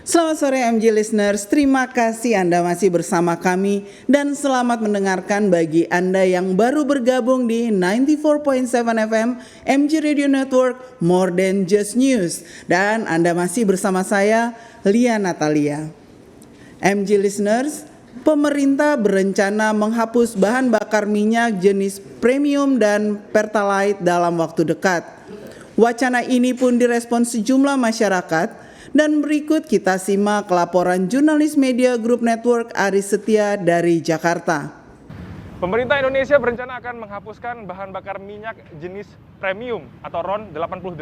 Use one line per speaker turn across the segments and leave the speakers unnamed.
Selamat sore MG listeners, terima kasih Anda masih bersama kami dan selamat mendengarkan bagi Anda yang baru bergabung di 94.7 FM MG Radio Network More Than Just News. Dan Anda masih bersama saya, Lia Natalia. MG listeners, pemerintah berencana menghapus bahan bakar minyak jenis premium dan pertalite dalam waktu dekat. Wacana ini pun direspons sejumlah masyarakat. Dan berikut kita simak laporan jurnalis Media Group Network Aris Setia dari Jakarta.
Pemerintah Indonesia berencana akan menghapuskan bahan bakar minyak jenis premium atau RON 88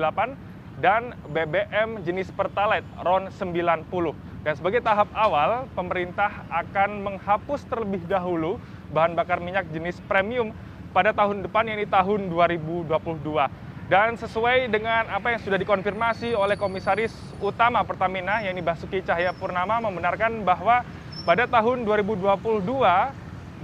dan BBM jenis pertalite RON 90. Dan sebagai tahap awal, pemerintah akan menghapus terlebih dahulu bahan bakar minyak jenis premium pada tahun depan, yaitu tahun 2022. Dan sesuai dengan apa yang sudah dikonfirmasi oleh Komisaris Utama Pertamina, yakni Basuki Cahayapurnama, membenarkan bahwa pada tahun 2022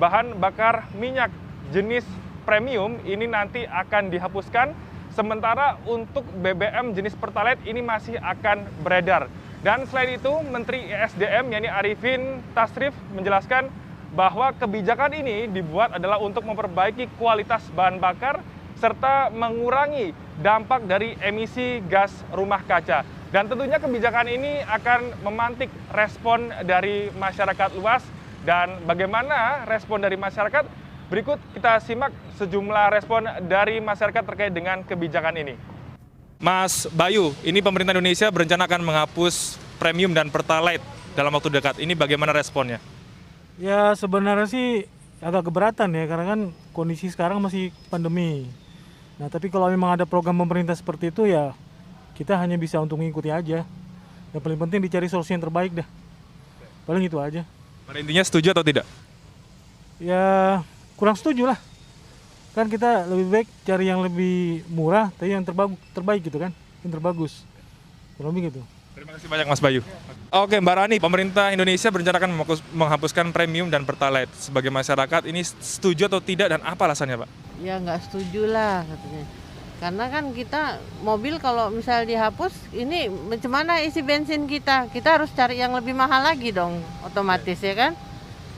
bahan bakar minyak jenis premium ini nanti akan dihapuskan, sementara untuk BBM jenis pertalite ini masih akan beredar. Dan selain itu, Menteri ESDM yakni Arifin Tasrif menjelaskan bahwa kebijakan ini dibuat adalah untuk memperbaiki kualitas bahan bakar serta mengurangi dampak dari emisi gas rumah kaca. Dan tentunya kebijakan ini akan memantik respon dari masyarakat luas. Dan bagaimana respon dari masyarakat? Berikut kita simak sejumlah respon dari masyarakat terkait dengan kebijakan ini. Mas Bayu, ini pemerintah Indonesia berencana akan menghapus premium dan pertalite dalam waktu dekat. Ini bagaimana responnya?
Ya sebenarnya sih agak keberatan ya, karena kan kondisi sekarang masih pandemi. Nah tapi kalau memang ada program pemerintah seperti itu ya kita hanya bisa untuk mengikuti aja. Yang paling penting dicari solusi yang terbaik dah. Paling itu aja.
Pada intinya setuju atau tidak?
Ya kurang setuju lah. Kan kita lebih baik cari yang lebih murah tapi yang terbaik gitu kan. Yang terbagus. Kurang lebih gitu.
Terima kasih banyak Mas Bayu. Oke Mbak Rani, pemerintah Indonesia berencana akan menghapuskan premium dan pertalite. Sebagai masyarakat ini setuju atau tidak dan apa alasannya Pak?
Ya nggak setuju lah katanya. Karena kan kita mobil kalau misalnya dihapus, ini bagaimana isi bensin kita? Kita harus cari yang lebih mahal lagi dong, otomatis ya kan?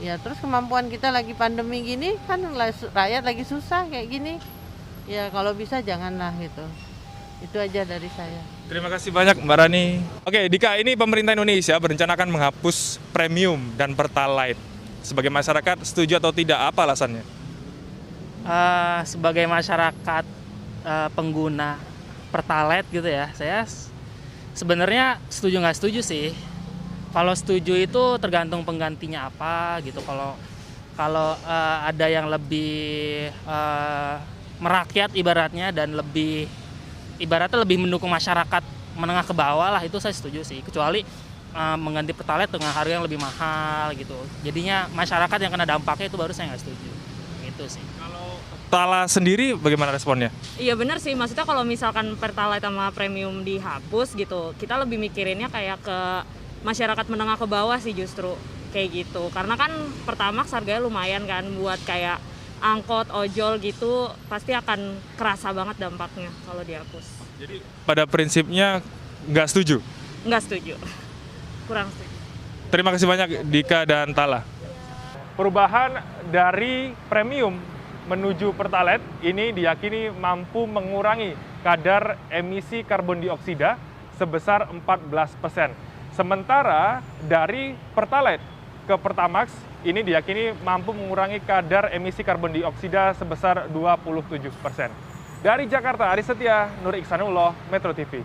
Ya terus kemampuan kita lagi pandemi gini kan rakyat lagi susah kayak gini. Ya kalau bisa janganlah gitu. Itu aja dari saya.
Terima kasih banyak Mbak Rani. Oke Dika, ini pemerintah Indonesia berencana akan menghapus premium dan pertalite. Sebagai masyarakat setuju atau tidak, apa alasannya?
Sebagai masyarakat pengguna pertalite gitu ya, saya sebenarnya setuju nggak setuju sih. Kalau setuju itu tergantung penggantinya apa gitu. Kalau ada yang lebih merakyat ibaratnya dan ibaratnya lebih mendukung masyarakat menengah ke bawah lah, itu saya setuju sih. Kecuali mengganti pertalite dengan harga yang lebih mahal gitu. Jadinya masyarakat yang kena dampaknya itu baru saya nggak setuju. Gitu sih.
Tala sendiri bagaimana responnya?
Iya benar sih, maksudnya kalau misalkan pertalite sama premium dihapus gitu, kita lebih mikirinnya kayak ke masyarakat menengah ke bawah sih justru kayak gitu. Karena kan Pertamax harganya lumayan kan, buat kayak angkot, ojol gitu pasti akan kerasa banget dampaknya kalau dihapus.
Jadi pada prinsipnya nggak setuju?
Nggak setuju, kurang setuju.
Terima kasih banyak Dika dan Tala. Perubahan dari premium menuju pertalite ini diyakini mampu mengurangi kadar emisi karbon dioksida sebesar 14%. Sementara dari pertalite ke Pertamax ini diyakini mampu mengurangi kadar emisi karbon dioksida sebesar 27%. Dari Jakarta, Aris Setia, Nur Iksanullah, Metro TV.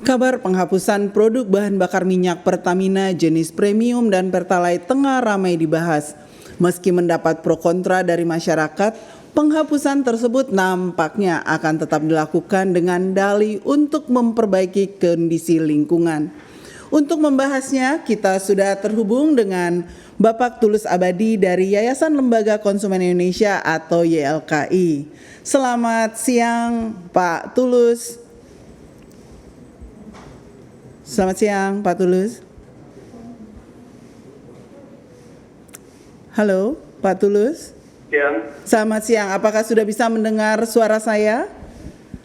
Kabar penghapusan produk bahan bakar minyak Pertamina jenis premium dan pertalite tengah ramai dibahas. Meski mendapat pro kontra dari masyarakat, penghapusan tersebut nampaknya akan tetap dilakukan dengan dalih untuk memperbaiki kondisi lingkungan. Untuk membahasnya, kita sudah terhubung dengan Bapak Tulus Abadi dari Yayasan Lembaga Konsumen Indonesia atau YLKI. Selamat siang, Pak Tulus. Selamat siang, Pak Tulus. Halo, Pak Tulus.
Siang.
Selamat siang. Apakah sudah bisa mendengar suara saya?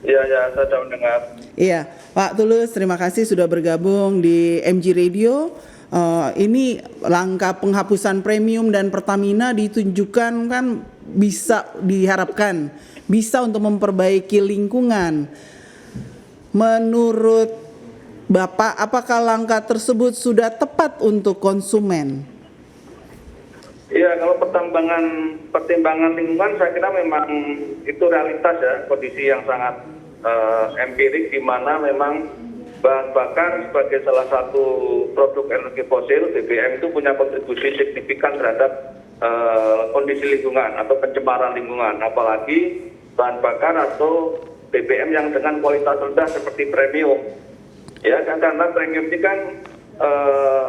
Iya, ya, saya sudah mendengar.
Iya, Pak Tulus, terima kasih sudah bergabung di MG Radio. Ini langkah penghapusan premium dan Pertamina ditunjukkan kan bisa diharapkan bisa untuk memperbaiki lingkungan. Menurut Bapak, apakah langkah tersebut sudah tepat untuk konsumen?
Iya, kalau pertimbangan lingkungan saya kira memang itu realitas ya, kondisi yang sangat empirik di mana memang bahan bakar sebagai salah satu produk energi fosil, BBM itu punya kontribusi signifikan terhadap kondisi lingkungan atau pencemaran lingkungan, apalagi bahan bakar atau BBM yang dengan kualitas rendah seperti premium. Ya kan, karena premium ini kan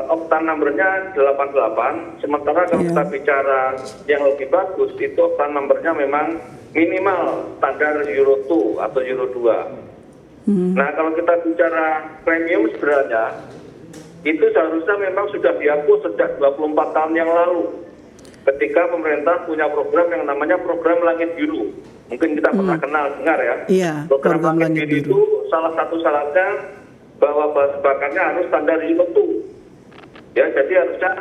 oktan numbernya 88, sementara kalau kita bicara yang lebih bagus itu oktan numbernya memang minimal standar Euro 2 atau Euro 2. Nah, kalau kita bicara premium sebenarnya itu seharusnya memang sudah dihapus sejak 24 tahun yang lalu ketika pemerintah punya program yang namanya program Langit Biru. Mungkin kita pernah dengar ya.
Iya,
program Langit Biru itu salah satu syaratnya bahwa bahan bakarnya harus standar Euro 2. Ya, jadi harusnya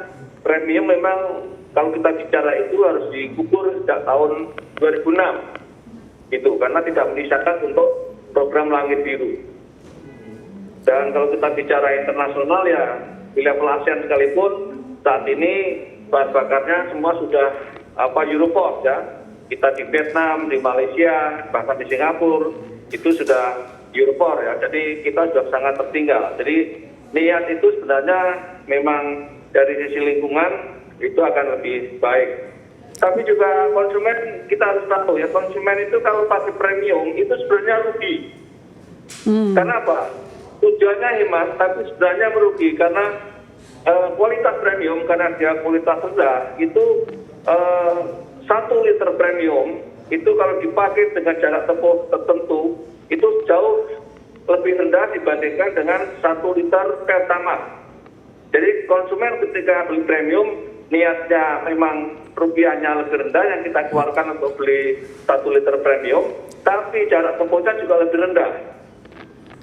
premium memang kalau kita bicara itu harus dikukur sejak tahun 2006. Itu karena tidak menisahkan untuk program Langit Biru. Dan kalau kita bicara internasional ya di level ASEAN sekalipun saat ini bahan bakarnya semua sudah Euro 4 ya. Kita di Vietnam, di Malaysia, bahkan di Singapura itu sudah Euro 4 ya, jadi kita sudah sangat tertinggal. Jadi niat itu sebenarnya memang dari sisi lingkungan itu akan lebih baik. Tapi juga konsumen kita harus tahu ya, konsumen itu kalau pakai premium itu sebenarnya rugi. Karena apa? Tujuannya hemat, tapi sebenarnya merugi karena kualitas premium karena dia kualitas rendah itu 1 liter premium itu kalau dipakai dengan jarak tempuh tertentu itu jauh lebih rendah dibandingkan dengan 1 liter Pertamax. Jadi konsumen ketika beli premium niatnya memang rupiahnya lebih rendah yang kita keluarkan untuk beli 1 liter premium, tapi jarak tempuhnya juga lebih rendah.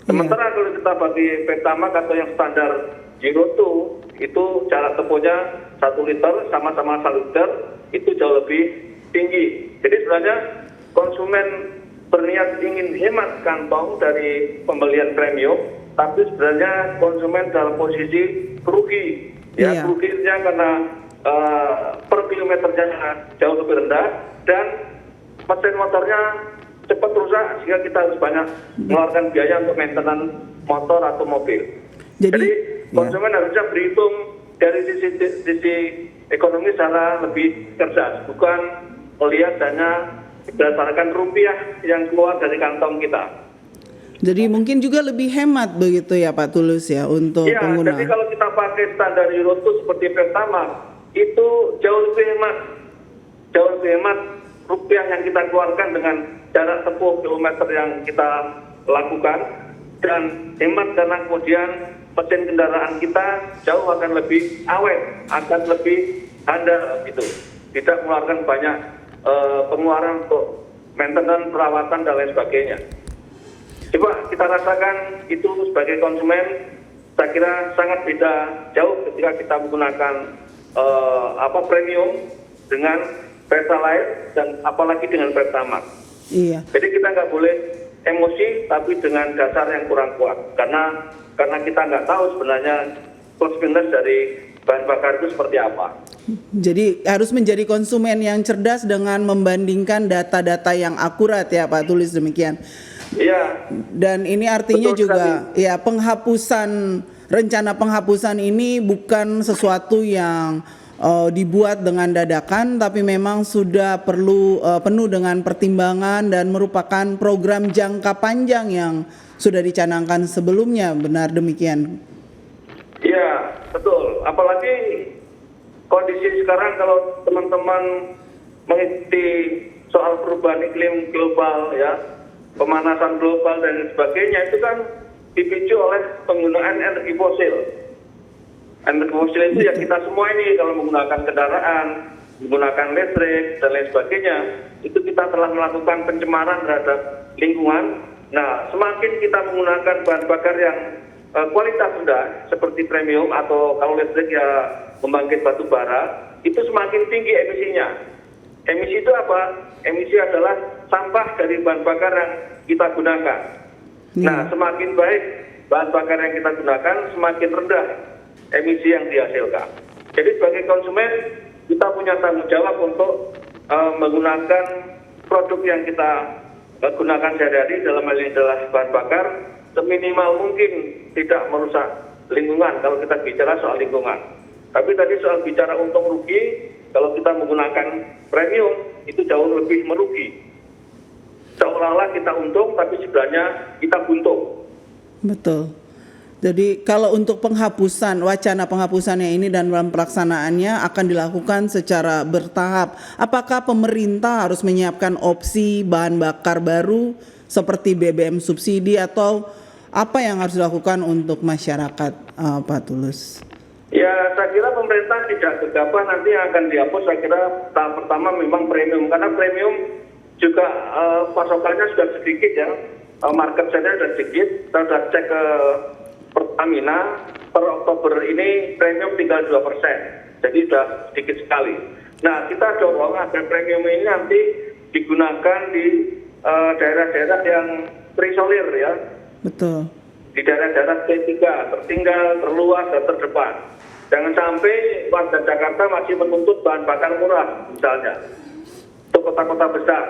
Sementara kalau kita bagi Pertamax atau yang standar Euro 2 itu jarak tempuhnya 1 liter sama-sama 1 liter itu jauh lebih tinggi. Jadi sebenarnya konsumen berniat ingin hemat kantong dari pembelian premium, tapi sebenarnya konsumen dalam posisi rugi. Ya, ruginya karena per kilometernya jauh lebih rendah dan mesin motornya cepat rusak sehingga kita harus banyak mengeluarkan biaya untuk maintenance motor atau mobil. Jadi konsumen harusnya berhitung dari sisi ekonomi secara lebih cerdas, bukan melihat hanya berdasarkan rupiah yang keluar dari kantong kita.
Jadi mungkin juga lebih hemat begitu ya Pak Tulus ya untuk pengguna.
Jadi kalau kita pakai standar Euro 2 seperti Pertamax itu jauh lebih hemat rupiah yang kita keluarkan dengan jarak tempuh kilometer yang kita lakukan, dan hemat karena kemudian mesin kendaraan kita jauh akan lebih awet, akan lebih handal gitu, tidak mengeluarkan banyak pengeluaran untuk maintenance, perawatan dan lain sebagainya. Coba kita rasakan itu sebagai konsumen, saya kira sangat beda jauh ketika kita menggunakan premium dengan Pertalite dan apalagi dengan Pertamax.
Iya.
Jadi kita nggak boleh emosi tapi dengan dasar yang kurang kuat karena kita nggak tahu sebenarnya plus minus dari bahan bakar itu seperti apa.
Jadi harus menjadi konsumen yang cerdas dengan membandingkan data-data yang akurat ya Pak Tulus, demikian.
Iya.
Dan ini artinya betul juga sekali. Ya rencana penghapusan ini bukan sesuatu yang dibuat dengan dadakan, tapi memang sudah penuh dengan pertimbangan dan merupakan program jangka panjang yang sudah dicanangkan sebelumnya, benar demikian?
Iya, betul. Apalagi kondisi sekarang kalau teman-teman mengikuti soal perubahan iklim global ya, pemanasan global dan sebagainya itu kan dipicu oleh penggunaan energi fosil. Energi fosil itu ya kita semua ini kalau menggunakan kendaraan, menggunakan listrik dan lain sebagainya, itu kita telah melakukan pencemaran terhadap lingkungan Nah, semakin kita menggunakan bahan bakar yang kualitas rendah seperti premium atau kalau listrik ya pembangkit batu bara, itu semakin tinggi emisinya. Emisi itu apa? Emisi adalah sampah dari bahan bakar yang kita gunakan. Nah, semakin baik bahan bakar yang kita gunakan, semakin rendah emisi yang dihasilkan. Jadi sebagai konsumen, kita punya tanggung jawab untuk menggunakan produk yang kita gunakan sehari-hari, dalam hal ini adalah bahan bakar, seminimal mungkin tidak merusak lingkungan kalau kita bicara soal lingkungan. Tapi tadi soal bicara untung rugi, kalau kita menggunakan premium itu jauh lebih merugi. Seolah-olah kita untung, tapi sebenarnya kita buntung.
Betul. Jadi kalau untuk penghapusan, wacana penghapusannya ini dan dalam pelaksanaannya akan dilakukan secara bertahap. Apakah pemerintah harus menyiapkan opsi bahan bakar baru seperti BBM subsidi atau apa yang harus dilakukan untuk masyarakat, Pak Tulus?
Ya, saya kira pemerintah tidak gegabah nanti yang akan dihapus. Saya kira tahap pertama memang premium, karena premium juga pasokannya sudah sedikit ya, market share-nya sudah sedikit. Kita sudah cek ke Pertamina, per Oktober ini premium tinggal 2%, jadi sudah sedikit sekali. Nah, kita dorong agar premium ini nanti digunakan di daerah-daerah yang terisolir ya.
Betul.
Di daerah-daerah P3, tertinggal, terluas, dan terdepan. Jangan sampai warga Jakarta masih menuntut bahan bakar murah, misalnya. Untuk kota-kota besar.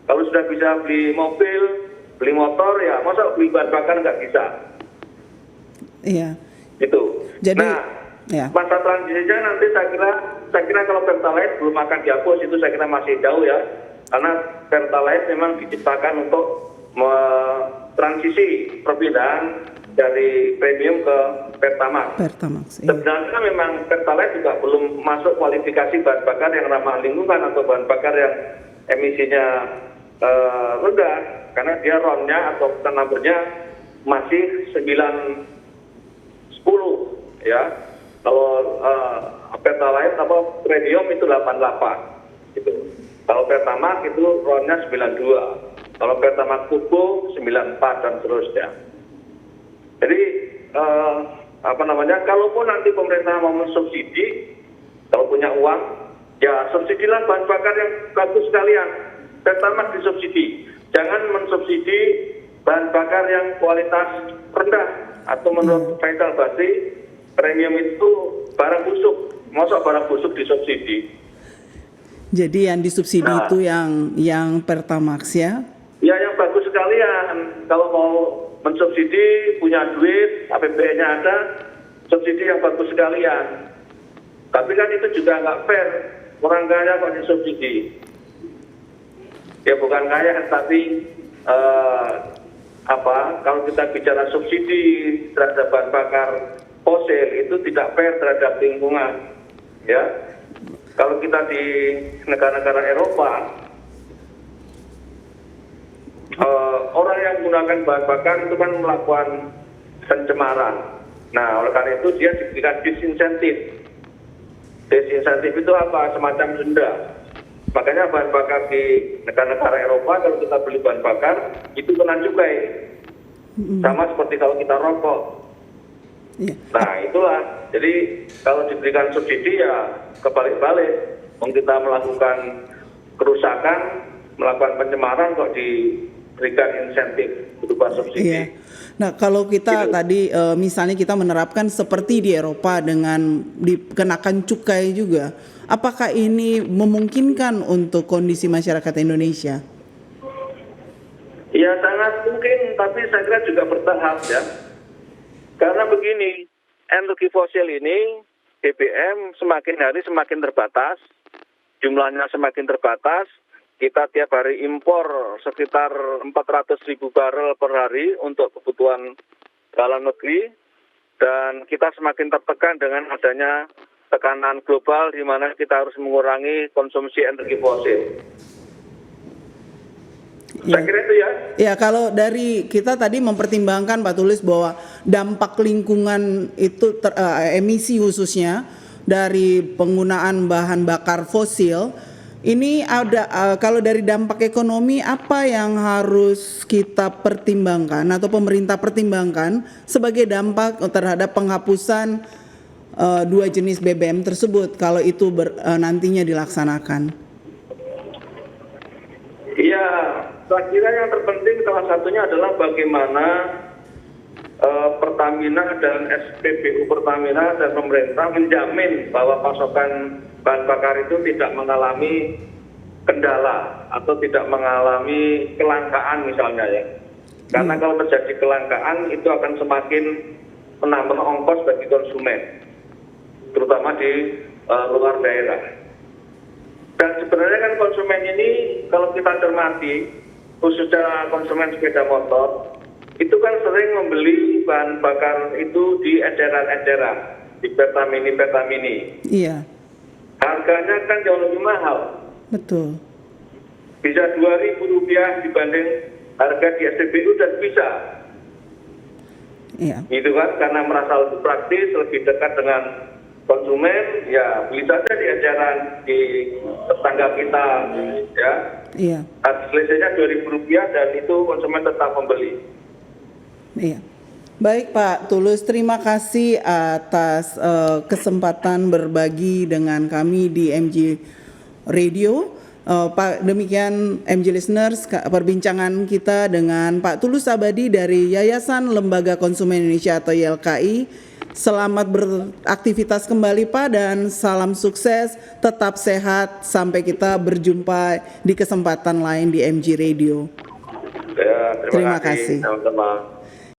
Kalau sudah bisa beli mobil, beli motor, ya masa beli bahan bakar nggak bisa.
Iya.
Itu.
Jadi,
nah,
ya.
masa transisinya nanti saya kira kalau Pertalite belum akan dihapus, itu saya kira masih jauh ya. Karena Pertalite memang diciptakan untuk transisi perpindahan dari premium ke Pertamax.
Pertamax. Iya.
Sebenarnya memang Pertalite juga belum masuk kualifikasi bahan bakar yang ramah lingkungan atau bahan bakar yang emisinya rendah, karena dia RON-nya atau number-nya masih 910 ya. Kalau Pertalite apa premium itu 88 gitu. Kalau Pertamax itu RON-nya 92. Kalau Pertamax Turbo 94 dan seterusnya. Jadi kalaupun nanti pemerintah mau mensubsidi, kalau punya uang, ya subsidilah bahan bakar yang bagus sekalian. Pertamax disubsidi. Jangan mensubsidi bahan bakar yang kualitas rendah atau menurut Faisal Basri, premium itu barang busuk. Masa barang busuk disubsidi?
Jadi yang disubsidi itu yang Pertamax ya?
Ya yang bagus sekalian. Kalau mau mensubsidi, punya duit, APBN-nya ada, subsidi yang bagus sekalian. Tapi kan itu juga nggak fair. Orang kaya kok disubsidi. Ya bukan kaya, tapi kalau kita bicara subsidi terhadap bahan bakar fosil itu tidak fair terhadap lingkungan. Ya, kalau kita di negara-negara Eropa, orang yang menggunakan bahan bakar itu kan melakukan pencemaran. Nah, oleh karena itu dia diberikan disinsentif. Disinsentif itu apa? Semacam denda. Makanya bahan bakar di negara-negara Eropa kalau kita beli bahan bakar itu kena cukai. Sama seperti kalau kita rokok.
Iya.
Nah, itulah. Jadi kalau diberikan subsidi ya kebalik-balik. Kita melakukan kerusakan, melakukan pencemaran kok diberikan insentif berupa subsidi.
Iya. Nah, kalau kita tadi misalnya kita menerapkan seperti di Eropa dengan dikenakan cukai juga, apakah ini memungkinkan untuk kondisi masyarakat Indonesia?
Ya sangat mungkin, tapi saya kira juga bertahap ya. Karena begini, energi fosil ini, BBM semakin hari semakin terbatas, jumlahnya semakin terbatas. Kita tiap hari impor sekitar 400.000 barel per hari untuk kebutuhan dalam negeri. Dan kita semakin tertekan dengan adanya tekanan global di mana kita harus mengurangi konsumsi energi fosil.
Ya.
Saya kira itu ya.
Ya, kalau dari kita tadi mempertimbangkan Pak Tulus bahwa dampak lingkungan itu emisi khususnya dari penggunaan bahan bakar fosil Ini ada kalau dari dampak ekonomi apa yang harus kita pertimbangkan atau pemerintah pertimbangkan sebagai dampak terhadap penghapusan dua jenis BBM tersebut kalau itu nantinya dilaksanakan?
Iya, saya kira yang terpenting salah satunya adalah bagaimana Pertamina dan SPBU Pertamina dan pemerintah menjamin bahwa pasokan bahan bakar itu tidak mengalami kendala atau tidak mengalami kelangkaan misalnya ya. Karena kalau terjadi kelangkaan itu akan semakin menambah ongkos bagi konsumen, terutama di luar daerah. Dan sebenarnya kan konsumen ini kalau kita cermati, khususnya konsumen sepeda motor, itu kan sering membeli bahan bakar itu di eceran-eceran, di Pertamini.
Iya.
Harganya kan jauh lebih mahal.
Betul.
Bisa Rp2.000 dibanding harga di SPBU dan bisa.
Iya.
Gitu kan, karena merasa lebih praktis, lebih dekat dengan konsumen, ya beli saja di eceran di tetangga kita, ya.
Iya.
Selisihnya Rp2.000 dan itu konsumen tetap membeli.
Iya. Baik Pak Tulus, terima kasih atas kesempatan berbagi dengan kami di MG Radio. Pak, demikian MG Listeners perbincangan kita dengan Pak Tulus Abadi dari Yayasan Lembaga Konsumen Indonesia atau YLKI. Selamat beraktivitas kembali Pak dan salam sukses, tetap sehat sampai kita berjumpa di kesempatan lain di MG Radio.
Ya, terima kasih.
kasih.
Sama-sama.